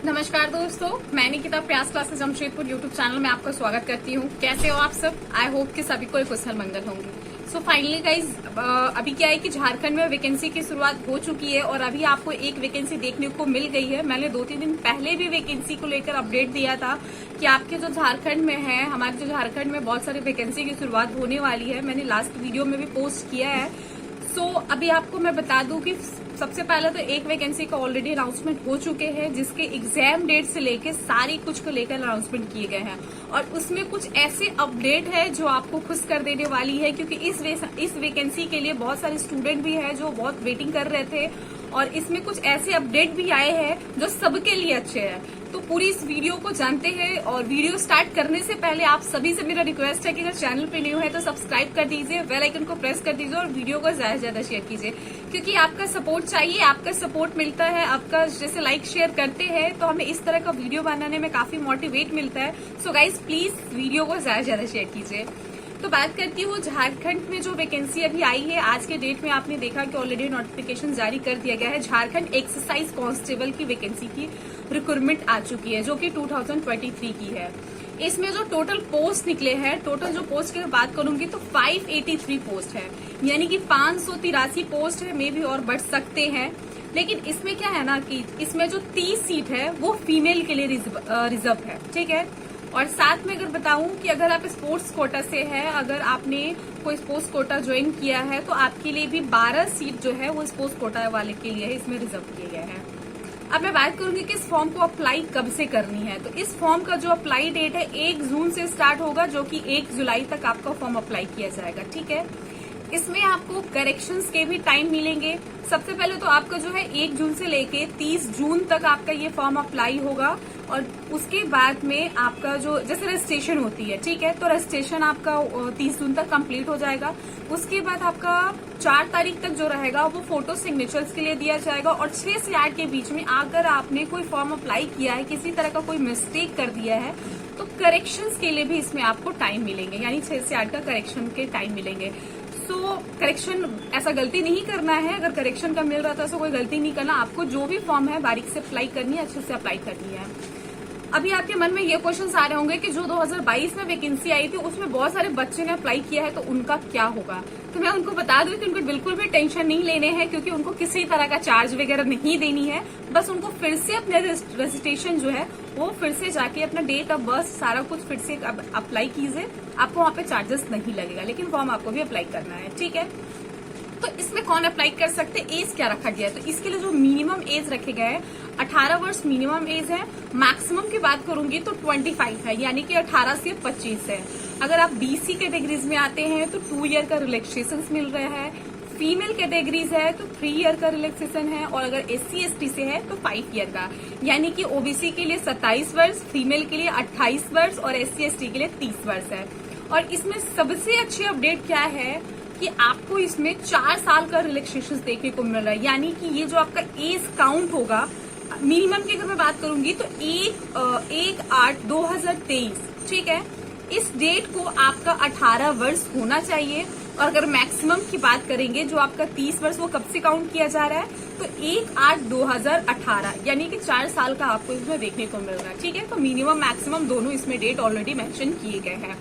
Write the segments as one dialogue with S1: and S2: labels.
S1: नमस्कार दोस्तों, मैं निकिता प्रयास क्लासेस जमशेदपुर यूट्यूब चैनल में आपका स्वागत करती हूँ। कैसे हो आप सब? आई होप कि सभी को कुशल मंगल होंगे। सो फाइनली गाइज, अभी क्या है कि झारखंड में वैकेंसी की शुरुआत हो चुकी है और अभी आपको एक वैकेंसी देखने को मिल गई है। मैंने 2-3 दिन पहले भी वैकेंसी को लेकर अपडेट दिया था कि आपके जो झारखंड में है, हमारे जो झारखंड में बहुत सारी वैकेंसी की शुरुआत होने वाली है। मैंने लास्ट वीडियो में भी पोस्ट किया है। सो अभी आपको मैं बता दूं कि सबसे पहले तो एक वैकेंसी का ऑलरेडी अनाउंसमेंट हो चुके हैं, जिसके एग्जाम डेट से लेके सारी कुछ को लेकर अनाउंसमेंट किए गए हैं और उसमें कुछ ऐसे अपडेट है जो आपको खुश कर देने वाली है, क्योंकि इस वैकेंसी के लिए बहुत सारे स्टूडेंट भी हैं जो बहुत वेटिंग कर रहे थे और इसमें कुछ ऐसे अपडेट भी आए हैं जो सबके लिए अच्छे हैं। तो पूरी इस वीडियो को जानते हैं और वीडियो स्टार्ट करने से पहले आप सभी से मेरा रिक्वेस्ट है कि अगर चैनल पे न्यू है तो सब्सक्राइब कर दीजिए, बेल आइकन को प्रेस कर दीजिए और वीडियो को ज्यादा से ज्यादा शेयर कीजिए, क्योंकि आपका सपोर्ट चाहिए। आपका सपोर्ट मिलता है, आपका जैसे लाइक शेयर करते हैं तो हमें इस तरह का वीडियो बनाने में काफी मोटिवेट मिलता है। सो गाइज प्लीज वीडियो को ज्यादा से ज्यादा शेयर कीजिए। तो बात करती हूँ झारखंड में जो वैकेंसी अभी आई है। आज के डेट में आपने देखा कि ऑलरेडी नोटिफिकेशन जारी कर दिया गया है। झारखंड एक्सरसाइज कांस्टेबल की वैकेंसी की रिक्रूटमेंट आ चुकी है, जो कि 2023 की है। इसमें जो टोटल पोस्ट निकले हैं, टोटल जो पोस्ट की बात करूंगी तो 583 पोस्ट है, यानी कि 583 पोस्ट है। मे भी और बढ़ सकते हैं, लेकिन इसमें क्या है ना कि इसमें जो 30 सीट है वो फीमेल के लिए रिजर्व है, ठीक है। और साथ में अगर बताऊं कि अगर आप स्पोर्ट्स कोटा से है, अगर आपने कोई स्पोर्ट्स कोटा ज्वाइन किया है तो आपके लिए भी 12 सीट जो है वो स्पोर्ट्स कोटा वाले के लिए है, इसमें रिजर्व किए गए हैं। अब मैं बात करूंगी कि इस फॉर्म को अप्लाई कब से करनी है। तो इस फॉर्म का जो अप्लाई डेट है 1 जून से स्टार्ट होगा, जो कि 1 जुलाई तक आपका फॉर्म अप्लाई किया जाएगा, ठीक है। इसमें आपको करेक्शंस के भी टाइम मिलेंगे। सबसे पहले तो आपका जो है 1 जून से लेके 30 जून तक आपका ये फॉर्म अप्लाई होगा और उसके बाद में आपका जो जैसे रजिस्ट्रेशन होती है, ठीक है, तो रजिस्ट्रेशन आपका 30 जून तक कंप्लीट हो जाएगा। उसके बाद आपका 4 तारीख तक जो रहेगा वो फोटो सिग्नेचर्स के लिए दिया जाएगा और 6 से 8 के बीच में अगर आपने कोई फॉर्म अप्लाई किया है, किसी तरह का कोई मिस्टेक कर दिया है, तो करेक्शंस के लिए भी इसमें आपको टाइम मिलेंगे, यानी 6 से 8 का करेक्शन के टाइम मिलेंगे। तो करेक्शन ऐसा गलती नहीं करना है। अगर करेक्शन का मिल रहा था तो कोई गलती नहीं करना, आपको जो भी फॉर्म है बारीक से अप्लाई करनी है, अच्छे से अप्लाई करनी है। अभी आपके मन में ये क्वेश्चन आ रहे होंगे कि जो 2022 में वैकेंसी आई थी उसमें बहुत सारे बच्चे ने अप्लाई किया है, तो उनका क्या होगा। तो मैं उनको बता दूं कि उनको बिल्कुल भी टेंशन नहीं लेने हैं, क्योंकि उनको किसी तरह का चार्ज वगैरह नहीं देनी है। बस उनको फिर से अपने रजिस्ट्रेशन जो है वो फिर से जाके अपना डेट ऑफ बर्थ सारा कुछ फिर से अप्लाई कीजिए। आपको वहाँ पे चार्जेस नहीं लगेगा, लेकिन फॉर्म आपको भी अप्लाई करना है, ठीक है। तो इसमें कौन अप्लाई कर सकते हैं, एज क्या रखा गया है। तो इसके लिए जो मिनिमम एज रखे गए हैं 18 वर्ष मिनिमम एज है। मैक्सिमम की बात करूंगी तो 25 है, यानी कि 18 से 25 है। अगर आप बीसी कैटेगरीज में आते हैं तो 2 ईयर का रिलैक्सेशन मिल रहा है। फीमेल कैटेगरीज है तो 3 ईयर का रिलैक्सेशन है और अगर SC ST से है तो 5 ईयर का, यानी कि ओबीसी के लिए 27 वर्ष, फीमेल के लिए 28 वर्ष और SC ST के लिए 30 वर्ष है। और इसमें सबसे अच्छी अपडेट क्या है कि आपको इसमें 4 साल का रिलैक्सेशन देखने को मिल रहा है, यानी कि ये जो आपका एज काउंट होगा मिनिमम की अगर मैं बात करूंगी तो 1/8/2023, ठीक है। इस डेट को आपका 18 वर्ष होना चाहिए। और अगर मैक्सिमम की बात करेंगे जो आपका 30 वर्ष, वो कब से काउंट किया जा रहा है तो 1/8/2018, यानी कि 4 साल का आपको इसमें देखने को मिल रहा है, ठीक है। तो मिनिमम मैक्सिमम दोनों इसमें डेट ऑलरेडी मेंशन किए गए हैं।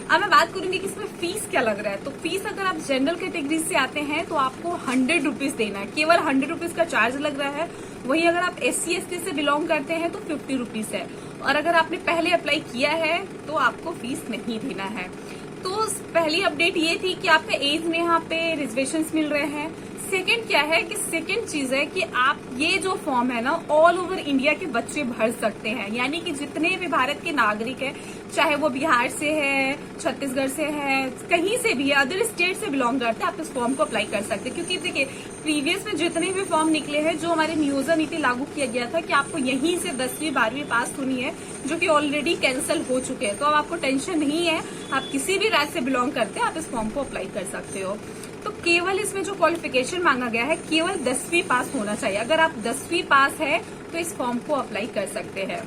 S1: अब मैं बात करूंगी कि इसमें फीस क्या लग रहा है। तो फीस अगर आप जनरल कैटेगरी से आते हैं तो आपको 100 रुपीज देना है, केवल 100 रुपीज का चार्ज लग रहा है। वहीं अगर आप SC ST से बिलोंग करते हैं तो 50 रुपीज है और अगर आपने पहले अप्लाई किया है तो आपको फीस नहीं देना है। तो पहली अपडेट ये थी कि आपका एज में यहाँ पे रिजर्वेशन मिल रहे हैं। सेकंड क्या है कि सेकंड चीज है कि आप ये जो फॉर्म है ना ऑल ओवर इंडिया के बच्चे भर सकते हैं, यानी कि जितने भी भारत के नागरिक हैं, चाहे वो बिहार से है, छत्तीसगढ़ से है, कहीं से भी है, अदर स्टेट से बिलोंग करते हैं, आप इस फॉर्म को अप्लाई कर सकते हैं। क्योंकि देखिए प्रीवियस में जितने भी फॉर्म निकले हैं, जो हमारे नियोजन नीति लागू किया गया था कि आपको यहीं से 10वीं 12वीं पास होनी है, जो कि ऑलरेडी कैंसिल हो चुके हैं। तो अब आपको टेंशन नहीं है, आप किसी भी राज्य से बिलोंग करते हैं आप इस फॉर्म को अप्लाई कर सकते हो। तो केवल इसमें जो क्वालिफिकेशन मांगा गया है केवल 10वीं पास होना चाहिए। अगर आप 10वीं पास है तो इस फॉर्म को अप्लाई कर सकते हैं।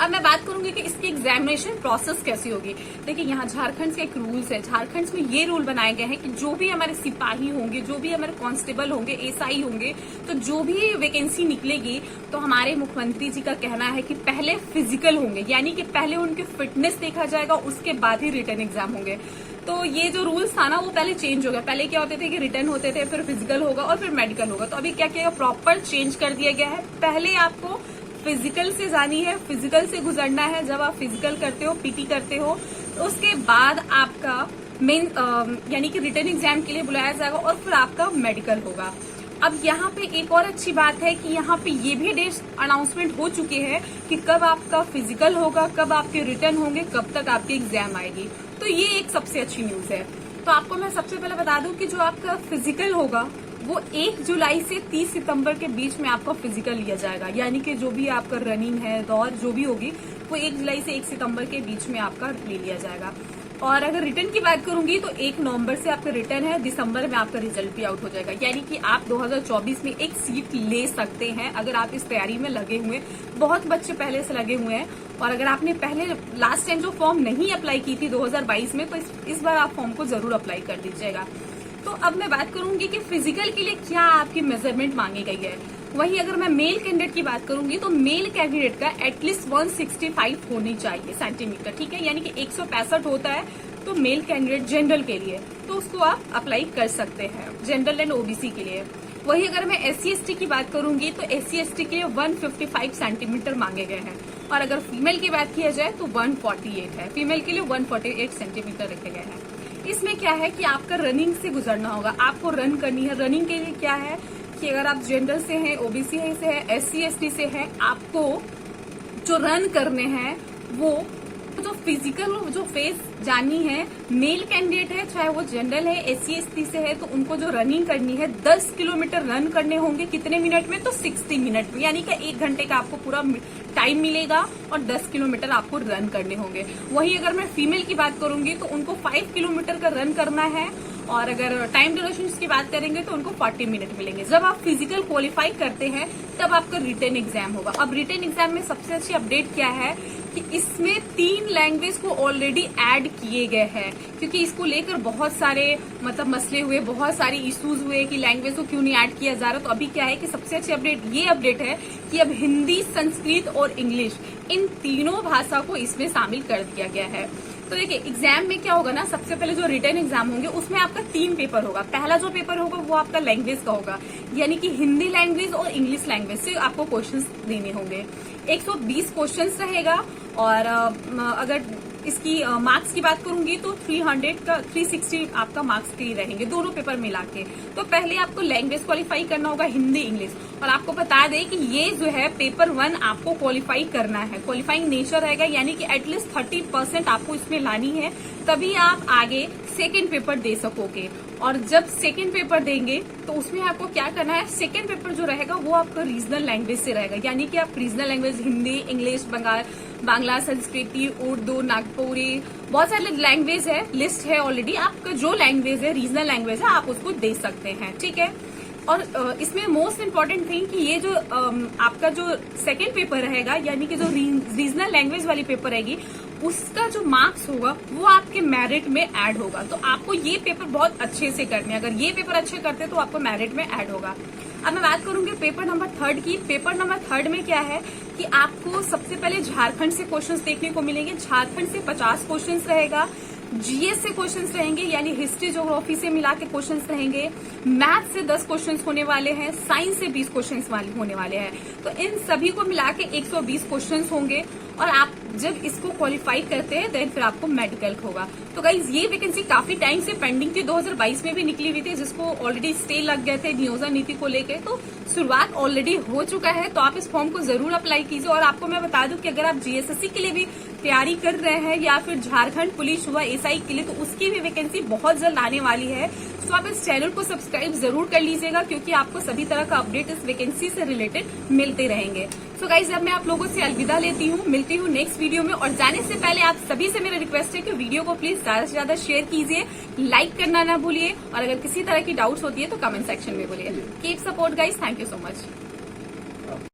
S1: अब मैं बात करूंगी कि इसकी एग्जामिनेशन प्रोसेस कैसी होगी। देखिए यहाँ झारखंड से एक रूल्स है, झारखंड में ये रूल बनाए गए हैं कि जो भी हमारे सिपाही होंगे, जो भी हमारे कांस्टेबल होंगे, एसआई होंगे, तो जो भी वैकेंसी निकलेगी तो हमारे मुख्यमंत्री जी का कहना है कि पहले फिजिकल होंगे, यानी कि पहले उनकी फिटनेस देखा जाएगा, उसके बाद ही रिटर्न एग्जाम होंगे। तो ये जो रूल्स था ना वो पहले चेंज हो गया। पहले क्या होते थे कि रिटर्न होते थे, फिर फिजिकल होगा और फिर मेडिकल होगा। तो अभी क्या किया, प्रॉपर चेंज कर दिया गया है। पहले आपको फिजिकल से जानी है, फिजिकल से गुजरना है। जब आप फिजिकल करते हो, पीटी करते हो, तो उसके बाद आपका मेन यानी कि रिटर्न एग्जाम के लिए बुलाया जाएगा और फिर आपका मेडिकल होगा। अब यहाँ पे एक और अच्छी बात है कि यहाँ पे ये भी डेट्स अनाउंसमेंट हो चुके हैं कि कब आपका फिजिकल होगा, कब आपके रिटर्न होंगे, कब तक आपकी एग्जाम आएगी। तो ये एक सबसे अच्छी न्यूज है। तो आपको मैं सबसे पहले बता दूं कि जो आपका फिजिकल होगा वो 1 जुलाई से 30 सितंबर के बीच में आपका फिजिकल लिया जाएगा, यानी कि जो भी आपका रनिंग है, दौड़ जो भी होगी वो 1 जुलाई से 1 सितंबर के बीच में आपका ले लिया जाएगा। और अगर रिटर्न की बात करूंगी तो 1 नवंबर से आपका रिटर्न है, दिसंबर में आपका रिजल्ट भी आउट हो जाएगा, यानी कि आप 2024 में एक सीट ले सकते हैं अगर आप इस तैयारी में लगे हुए हैं। बहुत बच्चे पहले से लगे हुए हैं और अगर आपने पहले लास्ट टाइम जो फॉर्म नहीं अप्लाई की थी 2022 में, तो इस बार आप फॉर्म को जरूर अप्लाई कर दीजिएगा। तो अब मैं बात करूंगी कि फिजिकल के लिए क्या आपकी मेजरमेंट मांगी गई है। वहीं अगर मैं मेल कैंडिडेट की बात करूंगी तो मेल कैंडिडेट का एटलीस्ट 165 होनी चाहिए सेंटीमीटर, ठीक है, यानी कि 165 होता है तो मेल कैंडिडेट जनरल के लिए, तो उसको आप अप्लाई कर सकते हैं, जनरल एंड ओबीसी के लिए। वही अगर मैं SC/ST की बात करूंगी तो SC/ST के लिए 155 सेंटीमीटर मांगे गए हैं और अगर फीमेल की बात किया जाए तो 148 है, फीमेल के लिए 148 सेंटीमीटर रखे गए हैं। इसमें क्या है कि आपका रनिंग से गुजरना होगा, आपको रन करनी है। रनिंग के लिए क्या है कि अगर आप जनरल से हैं, ओबीसी से है, SC/ST से है, आपको जो रन करने हैं वो जो फिजिकल जो फेस जानी है, मेल कैंडिडेट है चाहे वो जनरल है, SC/ST से है, तो उनको जो रनिंग करनी है 10 किलोमीटर रन करने होंगे। कितने मिनट में, तो 60 मिनट में, यानी कि 1 घंटे का आपको पूरा टाइम मिलेगा और 10 किलोमीटर आपको रन करने होंगे। वही अगर मैं फीमेल की बात करूंगी तो उनको 5 किलोमीटर का रन करना है और अगर टाइम ड्यूरेशन की बात करेंगे तो उनको 40 मिनट मिलेंगे। जब आप फिजिकल क्वालिफाई करते हैं तब आपका रिटर्न एग्जाम होगा। अब रिटर्न एग्जाम में सबसे अच्छी अपडेट क्या है कि इसमें 3 लैंग्वेज को ऑलरेडी ऐड किए गए हैं, क्योंकि इसको लेकर बहुत सारे मसले हुए, बहुत सारे इश्यूज हुए कि लैंग्वेज को क्यों नहीं ऐड किया जा रहा। तो अभी क्या है कि सबसे अच्छी अपडेट ये अपडेट है कि अब हिंदी, संस्कृत और इंग्लिश इन तीनों भाषा को इसमें शामिल कर दिया गया है। तो देखिए एग्जाम में क्या होगा ना, सबसे पहले जो रिटर्न एग्जाम होंगे उसमें आपका 3 पेपर होगा। पहला जो पेपर होगा वो आपका लैंग्वेज का होगा, यानी कि हिंदी लैंग्वेज और इंग्लिश लैंग्वेज से आपको क्वेश्चंस देने होंगे। 120 क्वेश्चंस रहेगा और अगर इसकी मार्क्स की बात करूंगी तो 360 आपका मार्क्स के रहेंगे दोनों पेपर मिला के। तो पहले आपको लैंग्वेज क्वालिफाई करना होगा, हिंदी, इंग्लिश। और आपको बता दें कि ये जो है पेपर 1 आपको क्वालिफाई करना है, क्वालिफाइंग नेचर रहेगा, यानी कि एटलीस्ट 30% आपको इसमें लानी है, तभी आप आगे सेकेंड पेपर दे सकोगे। और जब सेकेंड पेपर देंगे तो उसमें आपको क्या करना है, सेकेंड पेपर जो रहेगा वो आपका रीजनल लैंग्वेज से रहेगा, यानी कि आप regional language Hindi, English, Bangla, संस्कृति, उर्दू, नागपुरी, बहुत सारे लैंग्वेज है, लिस्ट है ऑलरेडी। आपका जो लैंग्वेज है, रीजनल लैंग्वेज है, आप उसको दे सकते हैं, ठीक है। और इसमें मोस्ट इम्पोर्टेंट थिंग कि ये जो आपका जो सेकेंड पेपर रहेगा, यानी कि जो रीजनल लैंग्वेज वाली पेपर रहेगी, उसका जो मार्क्स होगा वो आपके मेरिट में ऐड होगा। तो आपको ये पेपर बहुत अच्छे से करने, अगर ये पेपर अच्छे करते तो आपको मेरिट में ऐड होगा। अब मैं बात करूंगी पेपर नंबर 3 की। पेपर नंबर 3 में क्या है कि आपको सबसे पहले झारखंड से क्वेश्चंस देखने को मिलेंगे। झारखंड से 50 क्वेश्चंस रहेगा, जीएस से क्वेश्चंस रहेंगे, यानी हिस्ट्री, ज्योग्राफी से मिला के क्वेश्चंस रहेंगे, मैथ से 10 क्वेश्चंस होने वाले हैं, साइंस से 20 क्वेश्चंस होने वाले हैं। तो इन सभी को मिला के 120 क्वेश्चंस होंगे और आप जब इसको क्वालिफाई करते हैं देन फिर आपको मेडिकल होगा। तो गाइज ये वैकेंसी काफी टाइम से पेंडिंग थी, 2022 में भी निकली हुई थी, जिसको ऑलरेडी स्टे लग गए थे नियोजन नीति को लेकर। तो शुरुआत ऑलरेडी हो चुका है, तो आप इस फॉर्म को जरूर अप्लाई कीजिए। और आपको मैं बता दूं कि अगर आप जीएसएससी के लिए भी तैयारी कर रहे हैं या फिर झारखंड पुलिस हुआ एसआई के लिए, तो उसकी भी वैकेंसी बहुत जल्द आने वाली है। तो आप इस चैनल को सब्सक्राइब जरूर कर लीजिएगा, क्योंकि आपको सभी तरह का अपडेट इस वैकेंसी से रिलेटेड मिलते रहेंगे। तो गाइज अब मैं आप लोगों से अलविदा लेती हूँ, मिलती हूँ नेक्स्ट वीडियो में। और जाने से पहले आप सभी से मेरा रिक्वेस्ट है कि वीडियो को प्लीज ज्यादा से ज्यादा शेयर कीजिए, लाइक करना ना भूलिए, और अगर किसी तरह की डाउट्स होती है तो कमेंट सेक्शन में बोलिए। Keep support guys, thank you so much.